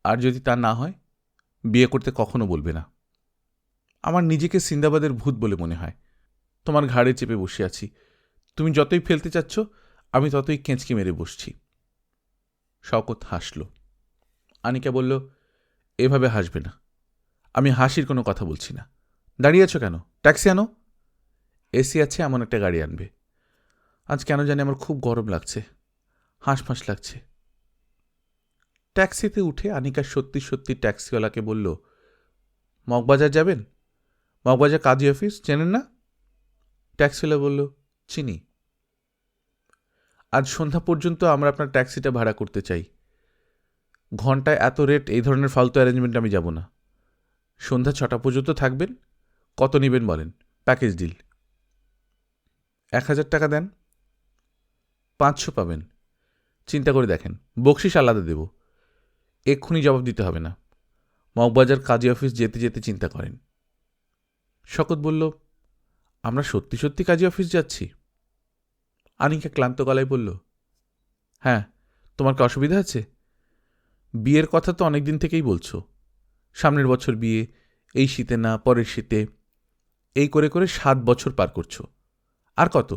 আর যদি তা না হয় বিয়ে করতে কখনো বলবে না। আমার নিজেকে সিন্দাবাদের ভূত বলে মনে হয়। তোমার ঘাড়ে চেপে বসে আছি, তুমি যতই ফেলতে চাচ্ছ আমি ততই কেঁচকি মেরে বসছি। শওকত হাসল। আনিকা বলল, এভাবে হাসবে না, আমি হাসির কোনো কথা বলছি না। দাঁড়িয়ে আছো কেন? ট্যাক্সি আনো। এসি আছে এমন একটা গাড়ি আনবে। আজ কেন জানি আমার খুব গরম লাগছে, হাঁসফাঁস লাগছে। ট্যাক্সিতে উঠে আনিকা সত্যি সত্যি ট্যাক্সিওয়ালাকে বলল, মগবাজার যাবেন? মগবাজার কাজী অফিস চেনেন না? ট্যাক্সিওয়ালা বলল, চিনি। আজ সন্ধ্যা পর্যন্ত আমরা আপনার ট্যাক্সিটা ভাড়া করতে চাই। ঘন্টায় এত রেট, এই ধরনের ফালতু অ্যারেঞ্জমেন্ট আমি যাব না। সন্ধ্যা 6টা পর্যন্ত থাকবেন। কত নেবেন বলেন? Package deal. 1000 টাকা দেন। 500 পাবেন। চিন্তা করে দেখেন, বকশিস আলাদা দেব। এক্ষুনি জবাব দিতে হবে না। মগবাজার কাজী অফিস যেতে যেতে চিন্তা করেন। শকত বলল, আমরা সত্যি সত্যি কাজী অফিস যাচ্ছি? আনিকা ক্লান্ত গলায় বলল, হ্যাঁ। তোমার কি অসুবিধা আছে? বিয়ের কথা তো অনেক দিন থেকেই বলছো। সামনের বছর বিয়ে, এই শীতে না পরের শীতে, এই করে করে 7 বছর পার করছো। আর কত?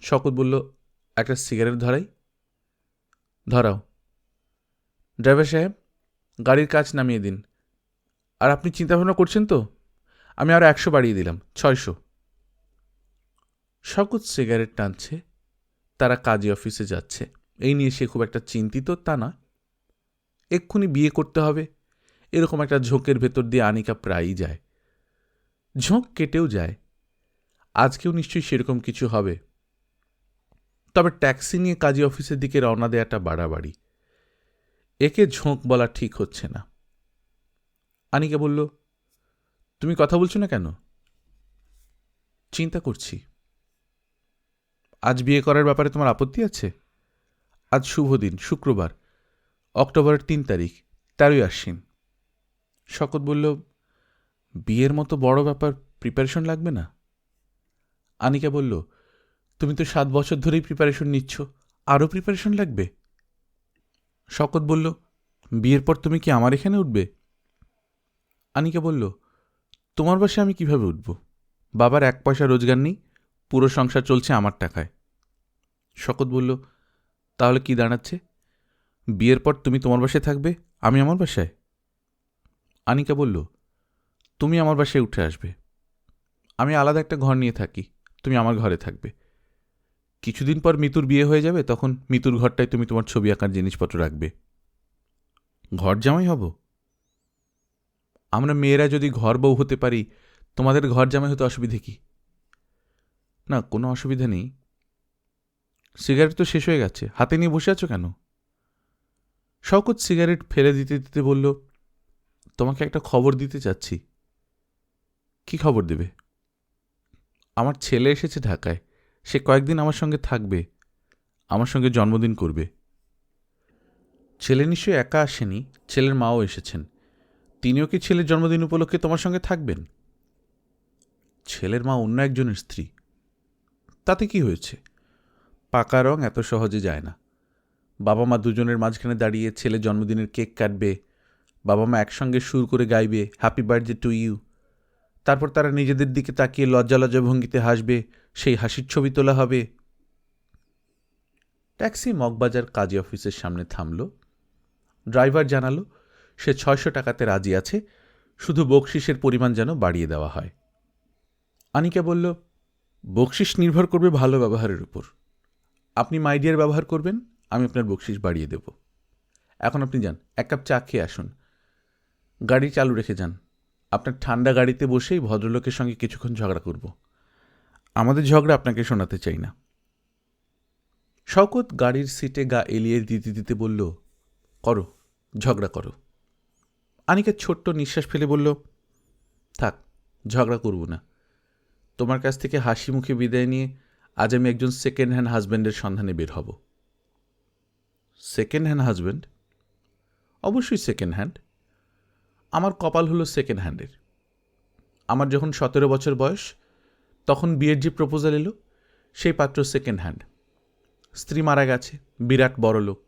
শকত বলল, একটা সিগারেট ধরাই। ধরাও। ড্রাইভার সাহেব, গাড়ির কাজ নামিয়ে দিন। আর আপনি চিন্তাভাবনা করছেন তো? আমি আরও 100 বাড়িয়ে দিলাম, 600। শকত সিগারেট টানছে। তারা কাজী অফিসে যাচ্ছে, এই নিয়ে সে খুব একটা চিন্তিত তা না। এক্ষুনি বিয়ে করতে হবে, এরকম একটা ঝোঁকের ভেতর দিয়ে আনিকা প্রায়ই যায়। ঝোঁক কেটেও যায়। আজকেও নিশ্চয়ই সেরকম কিছু হবে। তবে ট্যাক্সি নিয়ে কাজী অফিসের দিকে রওনা দেওয়াটা বাড়াবাড়ি। একে ঝোঁক বলা ঠিক হচ্ছে না। আনিকা বলল, তুমি কথা বলছো না কেন? চিন্তা করছি। আজ বিয়ে করার ব্যাপারে তোমার আপত্তি আছে? আজ শুভ দিন, শুক্রবার, অক্টোবরের 3 তারিখ, 13ই আশ্বিন। শকত বলল, বিয়ের মতো বড় ব্যাপার, প্রিপারেশন লাগবে না? আনিকা বলল, তুমি তো 7 বছর ধরেই প্রিপারেশন নিচ্ছ, আরও প্রিপারেশন লাগবে? শকত বলল, বিয়ের পর তুমি কি আমার এখানে উঠবে? আনিকা বলল, তোমার বাসায় আমি কিভাবে উঠব? বাবার 1 পয়সা রোজগার নেই, পুরো সংসার চলছে আমার টাকায়। শকত বলল, তাহলে কি দাঁড়াচ্ছে? বিয়ের পর তুমি তোমার বাসায় থাকবে, আমি আমার বাসায়? আনিকা বলল, তুমি আমার বাসায় উঠে আসবে। আমি আলাদা একটা ঘর নিয়ে থাকি, তুমি আমার ঘরে থাকবে। কিছুদিন পর মিতুর বিয়ে হয়ে যাবে, তখন মিতুর ঘরটায় তুমি তোমার ছবি আঁকার জিনিসপত্র রাখবে। ঘর জামাই হব? আমরা মেয়েরা যদি ঘর বউ হতে পারি, তোমাদের ঘর জামাই হতে অসুবিধে কি? না, কোনো অসুবিধা নেই। সিগারেট তো শেষ হয়ে গেছে, হাতে নিয়ে বসে আছো কেন? শওকত সিগারেট ফেলে দিতে দিতে বলল, তোমাকে একটা খবর দিতে চাচ্ছি। কি খবর দেবে? আমার ছেলে এসেছে ঢাকায়, সে কয়েকদিন আমার সঙ্গে থাকবে, আমার সঙ্গে জন্মদিন করবে। ছেলে নিশ্চয়ই একা আসেনি, ছেলের মাও এসেছেন। তিনিও কি ছেলের জন্মদিন উপলক্ষে তোমার সঙ্গে থাকবেন? ছেলের মা অন্য একজনের স্ত্রী। তাতে কি হয়েছে? পাকা রং এত সহজে যায় না। বাবা মা দুজনের মাঝখানে দাঁড়িয়ে ছেলে জন্মদিনের কেক কাটবে, বাবা মা একসঙ্গে সুর করে গাইবে, হ্যাপি বার্থডে টু ইউ। তারপর তারা নিজেদের দিকে তাকিয়ে লজ্জা লজ্জা ভঙ্গিতে হাসবে, সেই হাসির ছবি তোলা হবে। ট্যাক্সি মগবাজার কাজী অফিসের সামনে থামল। ড্রাইভার জানালো সে 600 টাকাতে রাজি আছে, শুধু বকশিসের পরিমাণ যেন বাড়িয়ে দেওয়া হয়। আনিকা বলল, বকশিস নির্ভর করবে ভালো ব্যবহারের উপর। আপনি মাইডিয়ার ব্যবহার করবেন, আমি আপনার বকশিস বাড়িয়ে দেব। এখন আপনি যান, 1 কাপ চা খেয়ে আসুন। গাড়ি চালু রেখে যান। আপনার ঠান্ডা গাড়িতে বসেই ভদ্রলোকের সঙ্গে কিছুক্ষণ ঝগড়া করব। আমাদের ঝগড়া আপনাকে শোনাতে চাই না। শওকত গাড়ির সিটে গা এলিয়ে দিতে দিতে বলল, করো, ঝগড়া করো। আনিকা ছোট্ট নিঃশ্বাস ফেলে বলল, থাক, ঝগড়া করব না। তোমার কাছ থেকে হাসি মুখে বিদায় নিয়ে আজ আমি একজন সেকেন্ড হ্যান্ড হাজব্যান্ডের সন্ধানে বের হব। Second hand husband? অবশ্যই সেকেন্ড হ্যান্ড। আমার কপাল হলো সেকেন্ড হ্যান্ডের। আমার যখন 17 বছর বয়স, তখন বিয়ের যে প্রপোজাল এলো, সেই পাত্র সেকেন্ড হ্যান্ড। স্ত্রী মারা গেছে, বিরাট বড় লোক।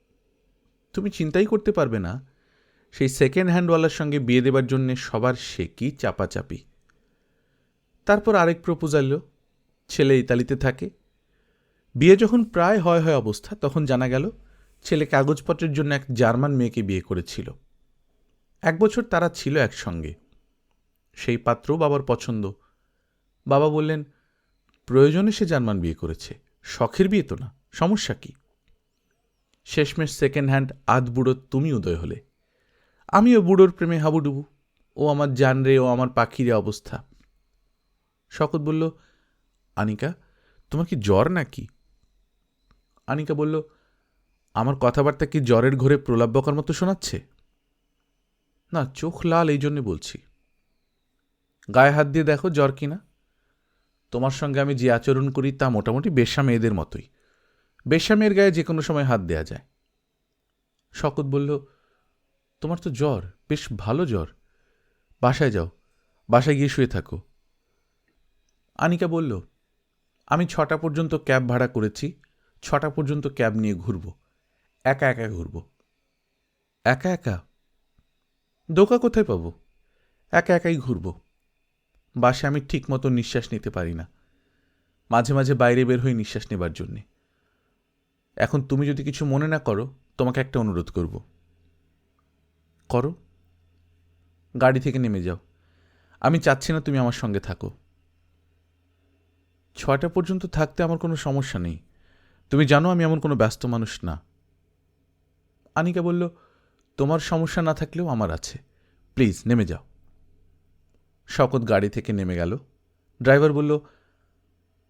তুমি চিন্তাই করতে পারবে না সেই সেকেন্ড হ্যান্ডওয়ালার সঙ্গে বিয়ে দেবার জন্যে সবার সে কি চাপাচাপি। তারপর আরেক প্রপোজাল এলো, ছেলে ইতালিতে থাকে। বিয়ে যখন প্রায় হয় অবস্থা, তখন জানা গেল ছেলে কাগজপত্রের জন্য এক জার্মান মেয়েকে বিয়ে করেছিল। 1 বছর তারা ছিল একসঙ্গে। সেই পাত্র বাবার পছন্দ। বাবা বললেন, প্রয়োজনে সে জার্মান বিয়ে করেছে, শখের বিয়ে তো না, সমস্যা কি? শেষমেশ সেকেন্ড হ্যান্ড আধ বুড়ো তুমি উদয় হলে। আমিও বুড়োর প্রেমে হাবুডুবু। ও আমার জান রে, ও আমার পাখিরে অবস্থা। শকত বলল, আনিকা, তোমার কি জ্বর নাকি? আনিকা বলল, আমার কথাবার্তা কি জ্বরের ঘোরে প্রলাপ বকার মতো শোনাচ্ছে? না, চোখ লাল, এই জন্যে বলছি। গায়ে হাত দিয়ে দেখো জ্বর কিনা। তোমার সঙ্গে আমি যে আচরণ করি তা মোটামুটি বেশ্যা মেয়েদের মতোই। বেশ্যা মেয়ের গায়ে যে কোনো সময় হাত দেয়া যায়। শকত বলল, তোমার তো জ্বর, বেশ ভালো জ্বর। বাসায় যাও, বাসায় গিয়ে শুয়ে থাকো। আনিকা বলল, আমি 6টা পর্যন্ত ক্যাব ভাড়া করেছি, 6টা পর্যন্ত ক্যাব নিয়ে ঘুরব, একা একা ঘুরব। একা একা? দোকা কোথায় পাবো? একা একাই ঘুরব। বাসে আমি ঠিক মতো নিঃশ্বাস নিতে পারি না, মাঝে মাঝে বাইরে বের হয়ে নিঃশ্বাস নেবার জন্যে। এখন তুমি যদি কিছু মনে না করো, তোমাকে একটা অনুরোধ করব। করো। গাড়ি থেকে নেমে যাও। আমি চাচ্ছি না তুমি আমার সঙ্গে থাকো। 6টা পর্যন্ত থাকতে আমার কোনো সমস্যা নেই, তুমি জানো আমি এমন কোনো ব্যস্ত মানুষ না। আনিকা বলল, তোমার সমস্যা না থাকলেও আমার আছে, প্লিজ নেমে যাও। শকত গাড়ি থেকে নেমে গেল। ড্রাইভার বলল,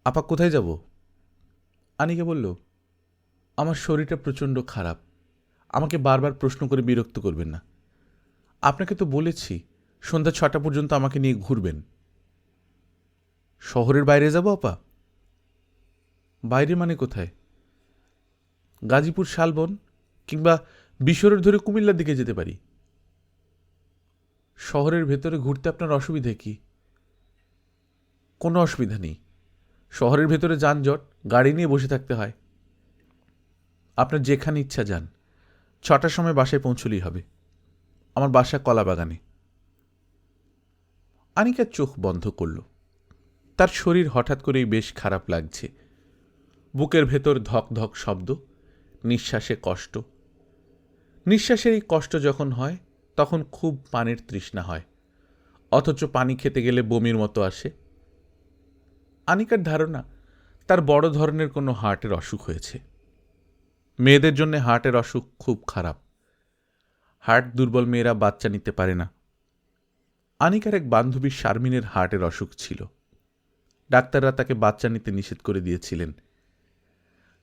আপা কোথায় যাব? আনিকা বলল, আমার শরীরটা প্রচণ্ড খারাপ, আমাকে বারবার প্রশ্ন করে বিরক্ত করবেন না। আপনাকে তো বলেছি সন্ধ্যা 6টা পর্যন্ত আমাকে নিয়ে ঘুরবেন। শহরের বাইরে যাব আপা? বাইরে মানে কোথায়? গাজীপুর, শালবন, কিংবা বিশরের ধরে কুমিল্লার দিকে যেতে পারি। শহরের ভেতরে ঘুরতে আপনার অসুবিধে কি? কোনো অসুবিধা নেই, শহরের ভেতরে যানজট, গাড়ি নিয়ে বসে থাকতে হয়। আপনার যেখানে ইচ্ছা যান, 6টার সময় বাসায় পৌঁছলেই হবে। আমার বাসা কলাবাগানে। আনিকা চোখ বন্ধ করল। তার শরীর হঠাৎ করেই বেশ খারাপ লাগছে। বুকের ভেতর ধক ধক শব্দ, নিঃশ্বাসে কষ্ট। নিঃশ্বাসের এই কষ্ট যখন হয় তখন খুব পানির তৃষ্ণা হয়, অথচ পানি খেতে গেলে বমির মতো আসে। আনিকার ধারণা তার বড় ধরনের কোনো হার্টের অসুখ হয়েছে। মেয়েদের জন্য হার্টের অসুখ খুব খারাপ। হার্ট দুর্বল মেয়েরা বাচ্চা নিতে পারে না। আনিকার এক বান্ধবী শারমিনের হার্টের অসুখ ছিল। ডাক্তাররা তাকে বাচ্চা নিতে নিষেধ করে দিয়েছিলেন।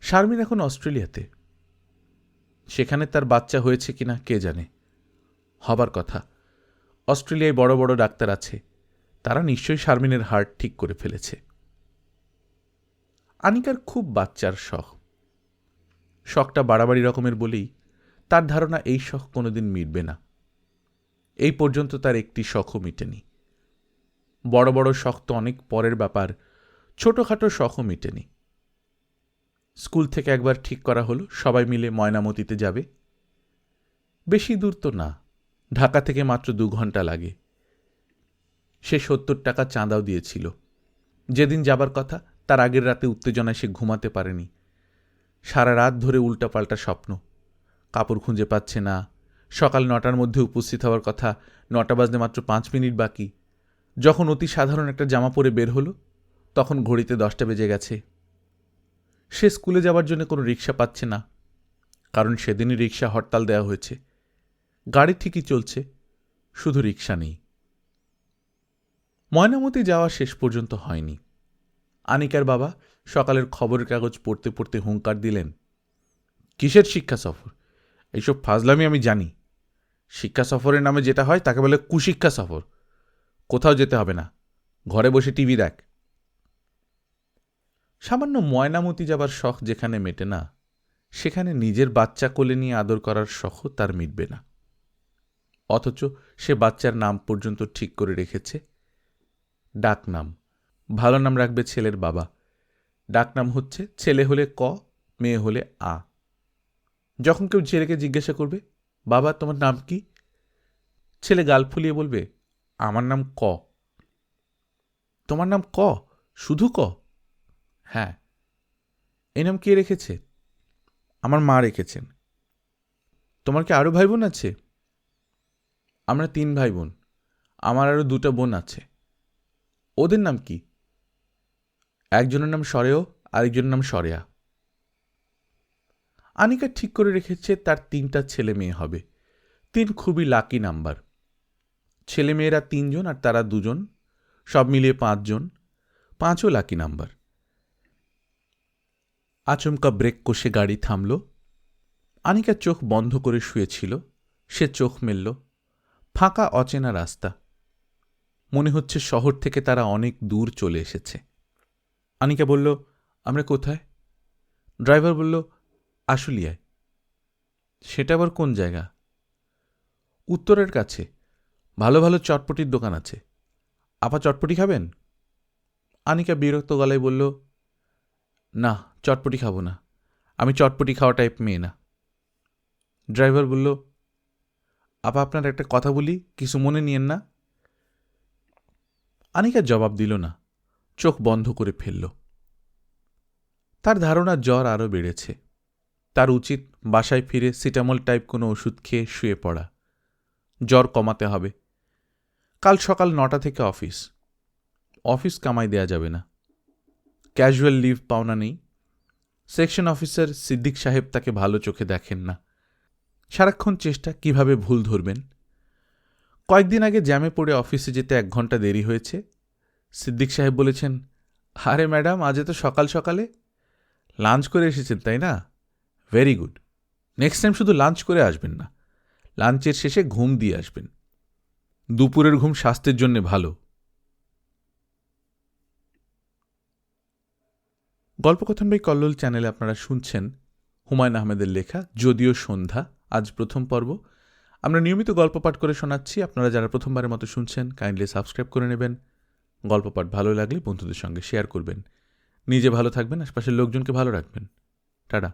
শারমিন এখন অস্ট্রেলিয়াতে। সেখানে তার বাচ্চা হয়েছে কিনা কে জানে। হবার কথা। অস্ট্রেলিয়ায় বড় বড় ডাক্তার আছে, তারা নিশ্চয়ই শারমিনের হার্ট ঠিক করে ফেলেছে। আনিকার খুব বাচ্চার শখ। শখটা বাড়াবাড়ি রকমের বলেই তার ধারণা এই শখ কোনোদিন মিটবে না। এই পর্যন্ত তার একটি শখও মিটেনি। বড় বড় শখ তো অনেক পরের ব্যাপার, ছোটখাটো শখও মিটেনি। স্কুল থেকে একবার ঠিক করা হলো সবাই মিলে ময়নামতিতে যাবে। বেশি দূর তো না, ঢাকা থেকে মাত্র 2 ঘন্টা লাগে। সে 70 টাকা চাঁদাও দিয়েছিল। যেদিন যাবার কথা তার আগের রাতে উত্তেজনায় সে ঘুমাতে পারেনি। সারা রাত ধরে উল্টাপাল্টা স্বপ্ন। কাপড় খুঁজে পাচ্ছে না, সকাল 9টার মধ্যে উপস্থিত হওয়ার কথা, 9টা বাজতে মাত্র 5 মিনিট বাকি। যখন অতি সাধারণ একটা জামা পরে বের হলো তখন ঘড়িতে 10টা বেজে গেছে। সে স্কুলে যাবার জন্য কোনো রিক্সা পাচ্ছে না, কারণ সেদিনই রিক্সা হরতাল দেওয়া হয়েছে। গাড়ি ঠিকই চলছে, শুধু রিক্সা নেই। ময়নামতি যাওয়া শেষ পর্যন্ত হয়নি। আনিকার বাবা সকালের খবরের কাগজ পড়তে পড়তে হুঙ্কার দিলেন, কিসের শিক্ষা সফর? এইসব ফাজলামি আমি জানি। শিক্ষা সফরের নামে যেটা হয় তাকে বলে কুশিক্ষা সফর। কোথাও যেতে হবে না, ঘরে বসে টিভি দেখ। সামান্য ময়নামতি যাবার শখ যেখানে মেটে না, সেখানে নিজের বাচ্চা কোলে নিয়ে আদর করার শখও তার মিটবে না। অথচ সে বাচ্চার নাম পর্যন্ত ঠিক করে রেখেছে। ডাকনাম, ভালো নাম রাখবে ছেলের বাবা। ডাকনাম হচ্ছে ছেলে হলে ক, মেয়ে হলে আ। যখন কেউ ছেলেকে জিজ্ঞাসা করবে, বাবা তোমার নাম কি, ছেলে গাল ফুলিয়ে বলবে, আমার নাম ক। তোমার নাম ক? শুধু ক? হ্যাঁ। এই নাম কে রেখেছে? আমার মা রেখেছেন। তোমার কি আরও ভাই বোন আছে? আমরা 3 ভাই বোন, আমার আরও 2টা বোন আছে। ওদের নাম কি? একজনের নাম সরেয়, আরেকজনের নাম সরেয়া। আনিকা ঠিক করে রেখেছে তার 3টা ছেলে মেয়ে হবে। 3 খুবই লাকি নাম্বার। ছেলেমেয়েরা 3 জন আর তারা 2 জন, সব মিলিয়ে 5 জন। 5ও লাকি নাম্বার। আচমকা ব্রেক কষে গাড়ি থামল। আনিকা চোখ বন্ধ করে শুয়েছিল। সে চোখ মেলল। ফাঁকা অচেনা রাস্তা। মনে হচ্ছে শহর থেকে তারা অনেক দূর চলে এসেছে। আনিকা বলল, আমরা কোথায়? ড্রাইভার বলল, আশুলিয়ায়। সেটা আবার কোন জায়গা? উত্তরের কাছে। ভালো ভালো চটপটির দোকান আছে। আপা চটপটি খাবেন? আনিকা বিরক্ত গলায় বলল, না, চটপটি খাবো না। আমি চটপটি খাওয়া টাইপ মেয়ে না। ড্রাইভার বলল, আপা আপনার একটা কথা বলি, কিছু মনে নিয়েন না। আনিকা জবাব দিল না, চোখ বন্ধ করে ফেলল। তার ধারণা জ্বর আরও বেড়েছে। তার উচিত বাসায় ফিরে সিটামল টাইপ কোনো ওষুধ খেয়ে শুয়ে পড়া। জ্বর কমাতে হবে। কাল সকাল 9টা থেকে অফিস। অফিস কামাই দেয়া যাবে না। ক্যাজুয়াল লিভ পাওনা নেই। সেকশন অফিসার সিদ্দিক সাহেব তাকে ভালো চোখে দেখেন না। সারাক্ষণ চেষ্টা কিভাবে ভুল ধরবেন। কয়েকদিন আগে জ্যামে পড়ে অফিসে যেতে 1 ঘন্টা দেরি হয়েছে। সিদ্দিক সাহেব বলেছেন, আরে ম্যাডাম, আজ তো সকাল সকালে লাঞ্চ করে এসেছেন তাই না? Very good. নেক্সট টাইম শুধু লাঞ্চ করে আসবেন না, লাঞ্চের শেষে ঘুম দিয়ে আসবেন। দুপুরের ঘুম স্বাস্থ্যের জন্য ভালো। গল্পকথন বাই কল্লোল চ্যানেলে আপনারা শুনছেন হুমায়ুন আহমেদের লেখা যদিও সন্ধ্যা। আজ প্রথম পর্ব। আমরা নিয়মিত গল্প পাঠ করে শোনাচ্ছি। আপনারা যারা প্রথমবারের মতো শুনছেন কাইন্ডলি সাবস্ক্রাইব করে নেবেন। গল্প পাঠ ভালো লাগলে বন্ধুদের সঙ্গে শেয়ার করবেন। নিজে ভালো থাকবেন, আশপাশের লোকজনকে ভালো রাখবেন। টাটা।